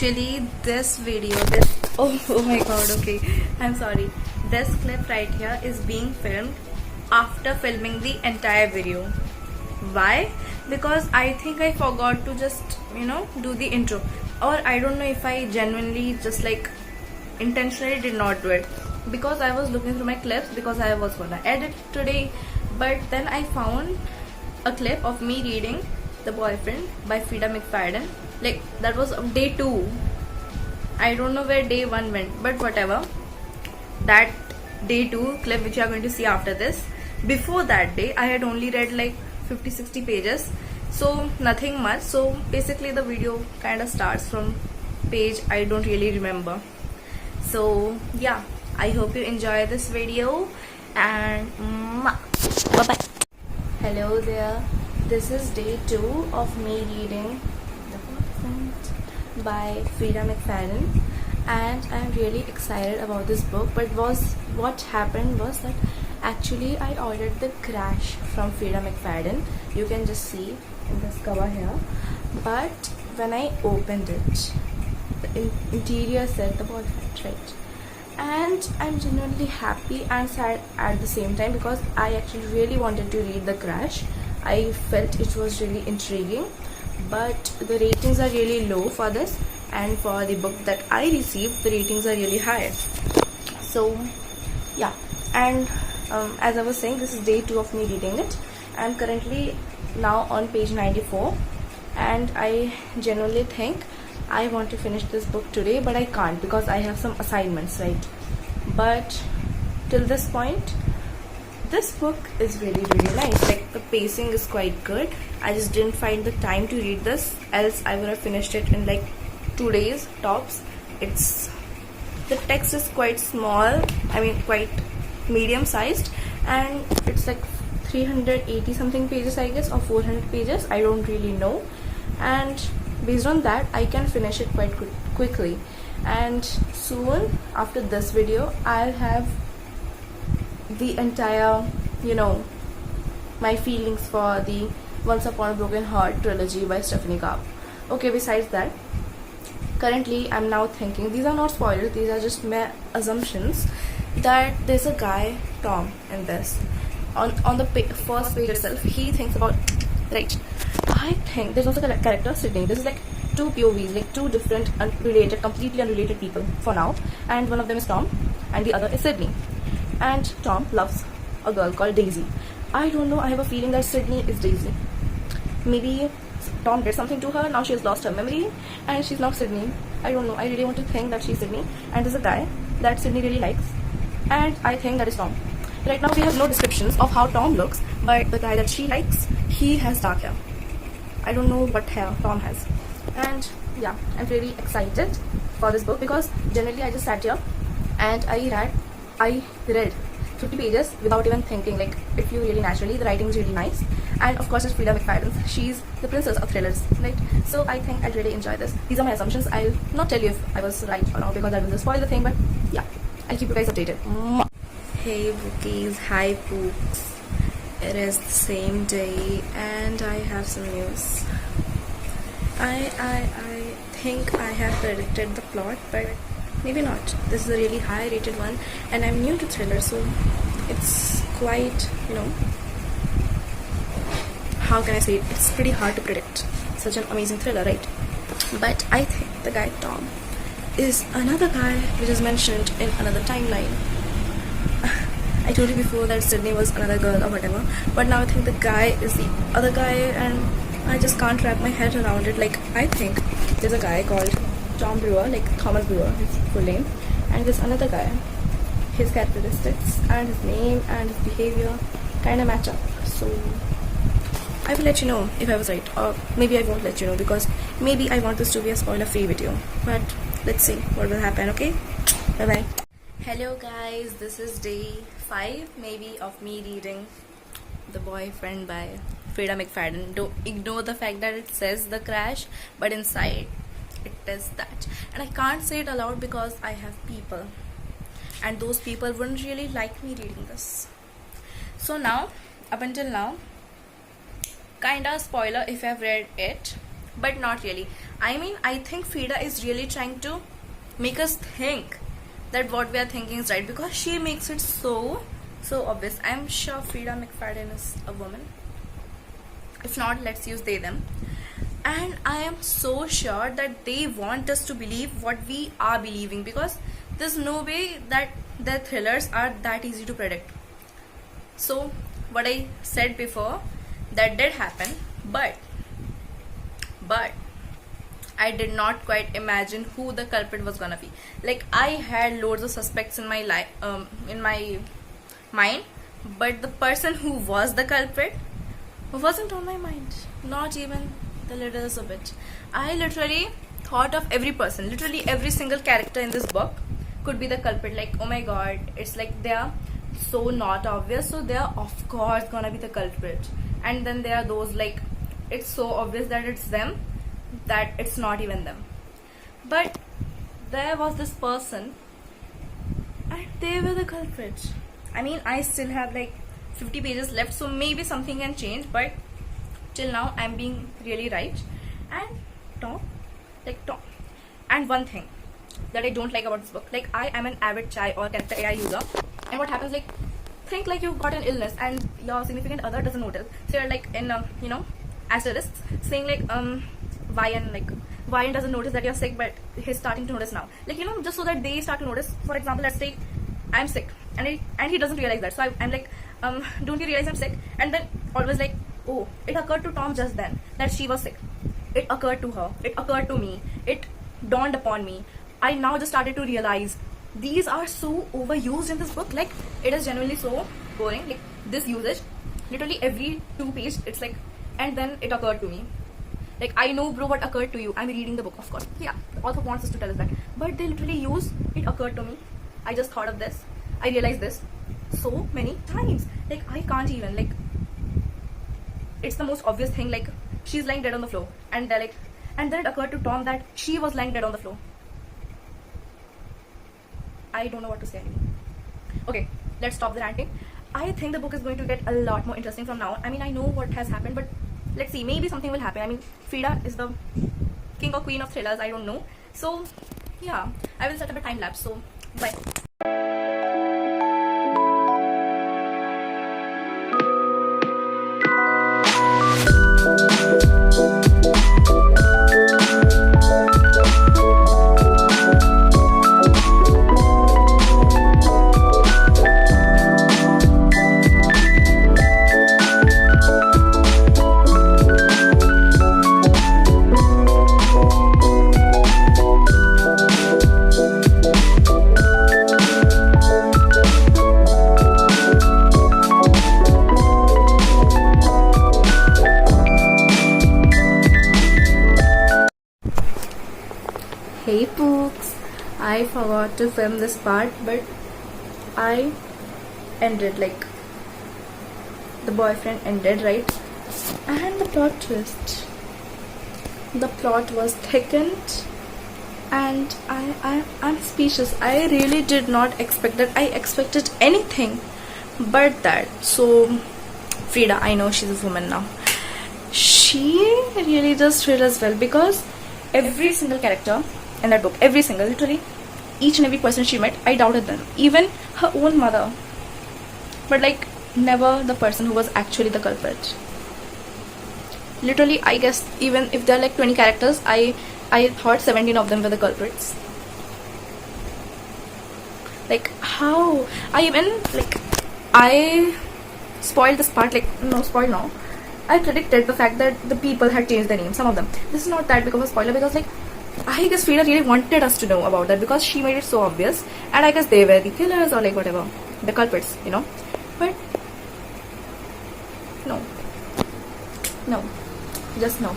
Actually, this video, oh my god, okay, I'm sorry. This clip right here is being filmed after filming the entire video. Why? Because I think I forgot to just, do the intro. Or I don't know if I genuinely just like intentionally did not do it. Because I was looking through my clips because I was gonna edit today. But then I found a clip of me reading The Boyfriend by Frida McFadden. Like, that was day 2. I don't know where day 1 went, but whatever. That day 2 clip which you are going to see after this, before that day I had only read like 50-60 pages, so nothing much. So basically the video kind of starts from page I don't really remember. So yeah, I hope you enjoy this video, and bye bye. Hello there, this is day 2 of me reading The Boyfriend by Frida McFadden, and I'm really excited about this book. But what happened was that actually I ordered The Crash from Frida McFadden. You can just see in this cover here. But when I opened it, the interior said The Boyfriend, right? And I'm genuinely happy and sad at the same time, because I actually really wanted to read The Crash. I felt it was really intriguing, but the ratings are really low for this, and for the book that I received, the ratings are really high. So yeah, and as I was saying, this is day 2 of me reading it. I'm currently now on page 94, and I genuinely think I want to finish this book today, but I can't because I have some assignments, right? But till this point, this book is really nice. Like, the pacing is quite good. I just didn't find the time to read this, else I would have finished it in like 2 days tops. The text is quite small, I mean quite medium sized, and it's like 380 something pages, I guess, or 400 pages, I don't really know. And based on that, I can finish it quite quickly. And soon after this video, I'll have the entire, my feelings for the Once Upon a Broken Heart trilogy by Stephanie Karp. Okay, besides that, currently I'm now thinking, these are not spoilers, these are just my assumptions, that there's a guy, Tom, in this. On the first page itself, he thinks about, right, I think there's also a character, Sydney. This is like 2 POVs, like 2 different completely unrelated people for now, and one of them is Tom and the other is Sydney. And Tom loves a girl called Daisy. I don't know, I have a feeling that Sydney is Daisy. Maybe Tom did something to her, now she has lost her memory and she's now Sydney. I don't know, I really want to think that she's Sydney, and there's a guy that Sydney really likes, and I think that is Tom. Right now we have no descriptions of how Tom looks, but the guy that she likes, he has dark hair. I don't know what hair Tom has. And yeah, I'm really excited for this book, because generally I just sat here and I read 50 pages without even thinking. Like, it flew really naturally, the writing is really nice, and of course it's Frida McFadden. She's the princess of thrillers, right? So I think I'll really enjoy this. These are my assumptions. I'll not tell you if I was right or not, because that will just spoil the thing, but yeah, I'll keep you guys updated. Hey bookies, hi pooks. It is the same day and I have some news. I think I have predicted the plot, but maybe not. This is a really high rated one, and I'm new to thriller, so it's quite, how can I say it? It's pretty hard to predict such an amazing thriller, right? But I think the guy Tom is another guy which is mentioned in another timeline. I told you before that Sydney was another girl or whatever, but now I think the guy is the other guy, and I just can't wrap my head around it. Like, I think there's a guy called Tom Brewer, like Thomas Brewer, his full name, and there's another guy. His characteristics and his name and his behavior kind of match up. So I will let you know if I was right, or maybe I won't let you know, because maybe I want this to be a spoiler-free video. But let's see what will happen. Okay, bye bye. Hello guys, this is day 5 maybe of me reading The Boyfriend by Frida McFadden. Don't ignore the fact that it says The Crash, but inside it is that. And I can't say it aloud because I have people, and those people wouldn't really like me reading this. So now, up until now, kinda spoiler if I've read it, but not really. I mean, I think Frida is really trying to make us think that what we are thinking is right, because she makes it so obvious. I'm sure Frida McFadden is a woman. If not, let's use they them. And I am so sure that they want us to believe what we are believing, because there's no way that their thrillers are that easy to predict. So what I said before, that did happen, but I did not quite imagine who the culprit was gonna be. Like, I had loads of suspects in my in my mind, but the person who was the culprit wasn't on my mind, not even the littlest of it. I literally thought of every person, literally every single character in this book could be the culprit. Like, oh my god, it's like they are so not obvious, so they are of course gonna be the culprit. And then there are those, like, it's so obvious that it's them that it's not even them. But there was this person and they were the culprit. I mean, I still have like 50 pages left, so maybe something can change, but till now I'm being really right. And Tom, and one thing that I don't like about this book, like, I am an avid chai or character AI user, and what happens, like, think like you've got an illness and your significant other doesn't notice, so you're like in asterisks saying like Ryan doesn't notice that you're sick, but he's starting to notice now, like, just so that they start to notice. For example, let's say I'm sick and he doesn't realize that, so I'm like, don't you realize I'm sick? And then always like, oh, it occurred to Tom just then that she was sick. It occurred to her, it occurred to me, it dawned upon me. I now just started to realize these are so overused in this book. Like, it is genuinely so boring. Like, this usage, literally every 2 pages, it's like, and then it occurred to me. Like, I know, bro, what occurred to you. I'm reading the book, of course. Yeah, author wants us to tell us that. But they literally use, it occurred to me. I just thought of this. I realized this so many times. Like, I can't even, like, it's the most obvious thing. Like, she's lying dead on the floor. And they're like, and then it occurred to Tom that she was lying dead on the floor. I don't know what to say anymore. Okay, let's stop the ranting. I think the book is going to get a lot more interesting from now on. I mean, I know what has happened, but let's see, maybe something will happen. I mean, Frida is the king or queen of thrillers, I don't know. So yeah, I will set up a time lapse. So bye. Hey Pooks, I forgot to film this part, but I ended, like, the boyfriend ended, right? And the plot twist, the plot was thickened, and I'm speechless. I really did not expect that. I expected anything but that. So Frida, I know she's a woman now, she really does read as well, because every single character in that book, every single, literally each and every person she met, I doubted them, even her own mother, but like never the person who was actually the culprit. Literally, I guess even if there are like 20 characters, I thought 17 of them were the culprits. Like, how? I spoiled this part, like, no, spoil now. I predicted the fact that the people had changed their names, some of them. This is not that big of a spoiler, because like, I guess Frida really wanted us to know about that, because she made it so obvious, and I guess they were the killers or like whatever, the culprits, but no, just no.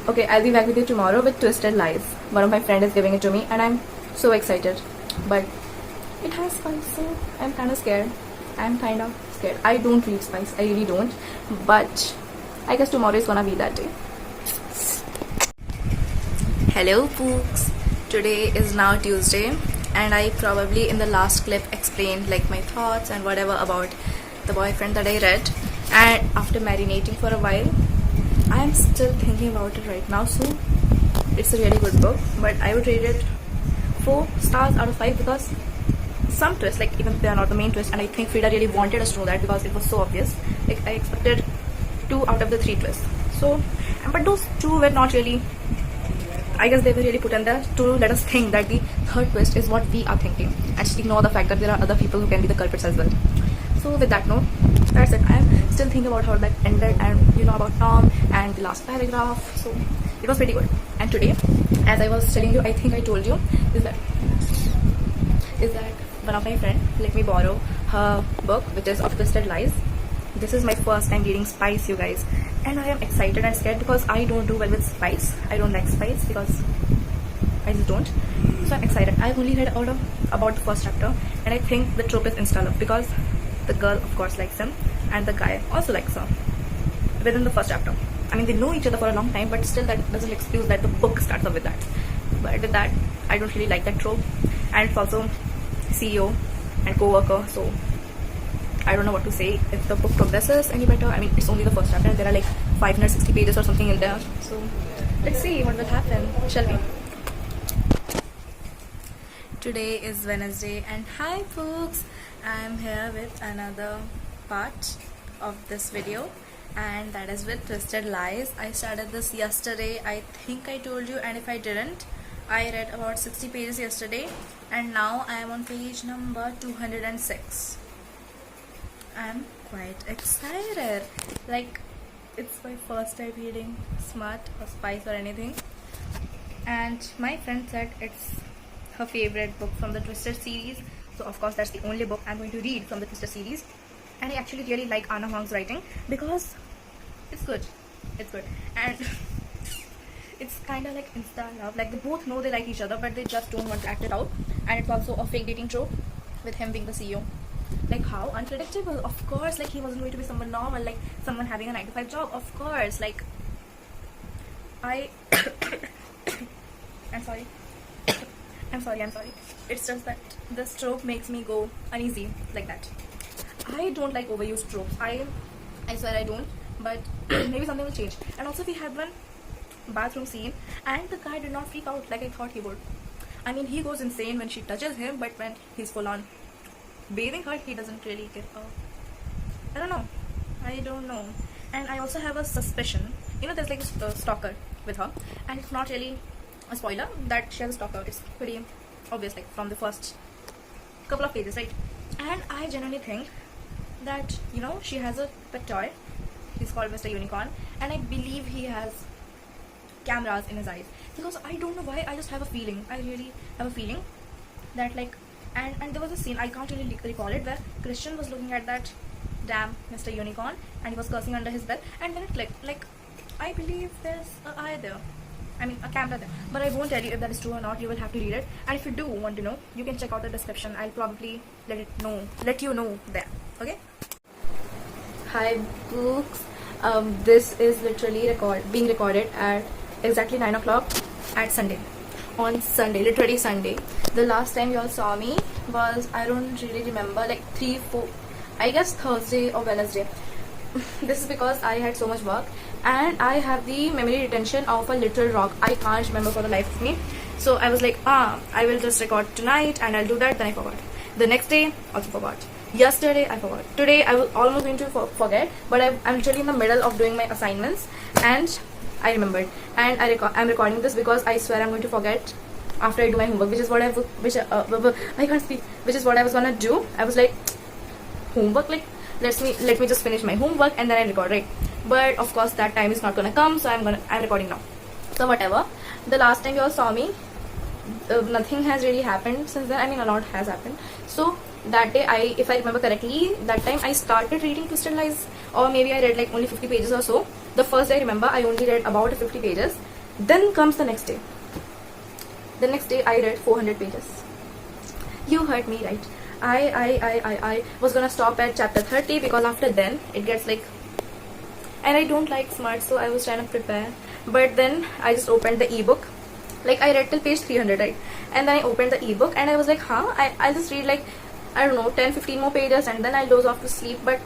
Okay, I'll be back with you tomorrow with Twisted Lies. One of my friends is giving it to me and I'm so excited, but it has spice, so I'm kind of scared. I don't read spice, I really don't, but I guess tomorrow is gonna be that day. Hello Pooks, today is now Tuesday, and I probably in the last clip explained like my thoughts and whatever about the boyfriend that I read, and after marinating for a while, I am still thinking about it right now. So it's a really good book, but I would rate it 4 stars out of 5 because some twists, like even they are not the main twist, and I think Frida really wanted us to know that because it was so obvious. Like I expected 2 out of the 3 twists. So, but those 2 were not really. I guess they were really put in there to let us think that the 3rd twist is what we are thinking, and just ignore the fact that there are other people who can be the culprits as well. So with that note, that's it. I am still thinking about how that ended, and about Tom and the last paragraph. So it was pretty good. And today, as I was telling you, I think I told you, is that one of my friend let me borrow her book, which is Of Twisted Lies. This is my first time reading spice, you guys, and I am excited and scared because I don't do well with spice. I don't like spice because I just don't. So I'm excited. I've only read about the first chapter, and I think the trope is insta love because the girl of course likes him and the guy also likes her within the first chapter. I mean, they know each other for a long time, but still that doesn't excuse that the book starts off with that. But with that, I don't really like that trope, and it's also CEO and co-worker, so I don't know what to say if the book progresses any better. I mean, it's only the first chapter and there are like 560 pages or something in there, so let's see what will happen, shall we? Today is Wednesday, and hi folks, I'm here with another part of this video, and that is with Twisted Lies. I started this yesterday, I think I told you, and if I didn't, I read about 60 pages yesterday, and now I am on page number 206. I'm quite excited. Like, it's my first time reading smart or spice or anything, and my friend said it's her favorite book from the Twisted series, so of course that's the only book I'm going to read from the Twisted series. And I actually really like Anna Huang's writing because it's good, and it's kind of like insta love. Like, they both know they like each other, but they just don't want to act it out. And it's also a fake dating trope with him being the CEO. Like, how unpredictable. Of course, like, he wasn't going to be someone normal, like someone having a 9-to-5 job. Of course, like, I'm sorry. I'm sorry. It's just that this trope makes me go uneasy like that. I don't like overused tropes. I swear I don't. But maybe something will change. And also, we had one bathroom scene, and the guy did not freak out like I thought he would. I mean, he goes insane when she touches him, but when he's full on bathing her, he doesn't really get I don't know. And I also have a suspicion. There's like a stalker with her, and it's not really a spoiler that she has a stalker. It's pretty obvious, like from the first couple of pages, right? And I genuinely think that she has a pet toy. He's called Mr. Unicorn, and I believe he has cameras in his eyes, because I don't know why, I just have a feeling. I really have a feeling that, like, and there was a scene, I can't really recall it, where Christian was looking at that damn Mr. Unicorn and he was cursing under his bed, and then it clicked. Like, I believe there's an eye there, I mean a camera there, but I won't tell you if that is true or not. You will have to read it, and if you do want to know, you can check out the description. I'll probably let you know there. Okay. Hi books. This is literally being recorded at exactly 9 o'clock at Sunday. On Sunday, literally Sunday. The last time you all saw me was, I don't really remember, like 3-4, I guess Thursday or Wednesday. This is because I had so much work, and I have the memory retention of a little rock. I can't remember for the life of me. So I was like, I will just record tonight and I'll do that. Then I forgot. The next day, also forgot. Yesterday, I forgot. Today, I was almost going to forget, but I'm literally in the middle of doing my assignments, and I remembered. And I'm recording this because I swear I'm going to forget after I do my homework, which is what I can't speak. Which is what I was gonna do. I was like, homework, like, let me just finish my homework and then I record, right? But of course that time is not gonna come, so I'm recording now. So whatever. The last time you all saw me, nothing has really happened since then. I mean, a lot has happened. So that day, if I remember correctly, that time I started reading Twisted Lies, or maybe I read like only 50 pages or so. The first day I remember I only read about 50 pages. Then comes the next day. The next day I read 400 pages. You heard me right. I was gonna stop at chapter 30 because after then it gets like, and I don't like smart, so I was trying to prepare. But then I just opened the ebook. Like, I read till page 300, right? And then I opened the ebook and I was like, I'll just read like, I don't know, 10-15 more pages and then I'll doze off to sleep. But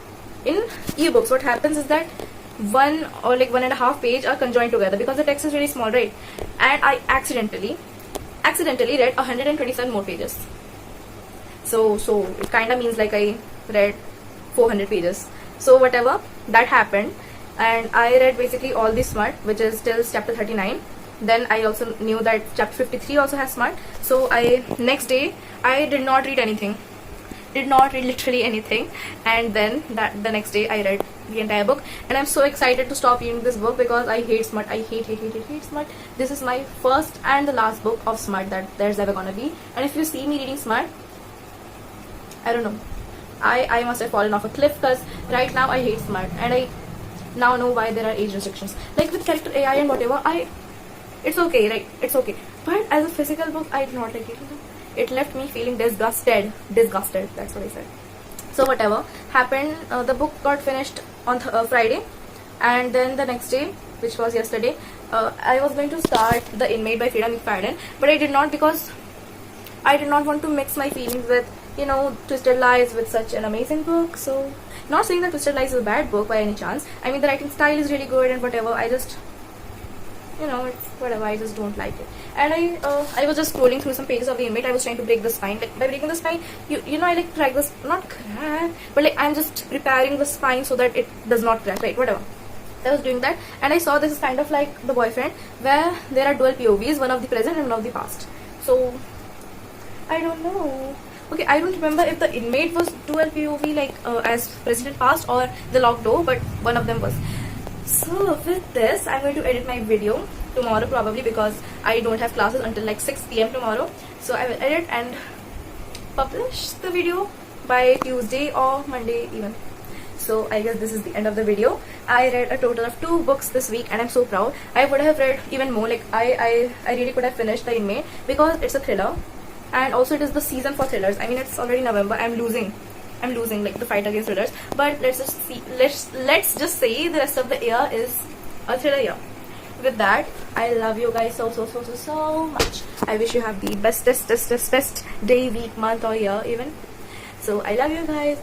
in ebooks, what happens is that one or like 1.5 page are conjoined together because the text is really small, right? And I accidentally read 127 more pages. So it kind of means like I read 400 pages. So whatever that happened, and I read basically all the smart, which is till chapter 39. Then I also knew that chapter 53 also has smart. So next day I did not read anything, literally anything. And then the next day I read the entire book, and I'm so excited to stop reading this book because I hate smart. I hate smart. This is my first and the last book of smart that there's ever gonna be. And if you see me reading smart, I don't know, I must have fallen off a cliff, because right now I hate smart, and I now know why there are age restrictions. Like with character AI and whatever, it's okay, right? It's okay. But as a physical book, I do not like it. It left me feeling disgusted. That's what I said. So whatever happened, the book got finished on Friday, and then the next day, which was yesterday, I was going to start The Inmate by Frida McFadden, but I did not, because I did not want to mix my feelings with, you know, Twisted Lies with such an amazing book. So, not saying that Twisted Lies is a bad book by any chance. I mean, the writing style is really good and whatever. I just, you know, it's whatever. I just don't like it. And I was just scrolling through some pages of The Inmate. I was trying to break the spine. Like, by breaking the spine, you know, I like crack this, not crack, but like I'm just preparing the spine so that it does not crack, right? Whatever. I was doing that, and I saw this is kind of like The Boyfriend, where there are dual POVs, one of the present and one of the past. So I don't know. Okay, I don't remember if The Inmate was dual POV, like as present and past, or The Locked Door, but one of them was. So with this, I'm going to edit my video tomorrow probably, because I don't have classes until like 6 PM tomorrow. So I will edit and publish the video by Tuesday or Monday even. So I guess this is the end of the video. I read a total of 2 books this week, and I'm so proud. I would have read even more. Like I really could have finished The Inmate, because it's a thriller, and also it is the season for thrillers. I mean, it's already November. I'm losing like the fight against thrillers. But let's just say the rest of the year is a thriller year. With that, I love you guys so much. I wish you have the best day, week, month, or year even. So I love you guys.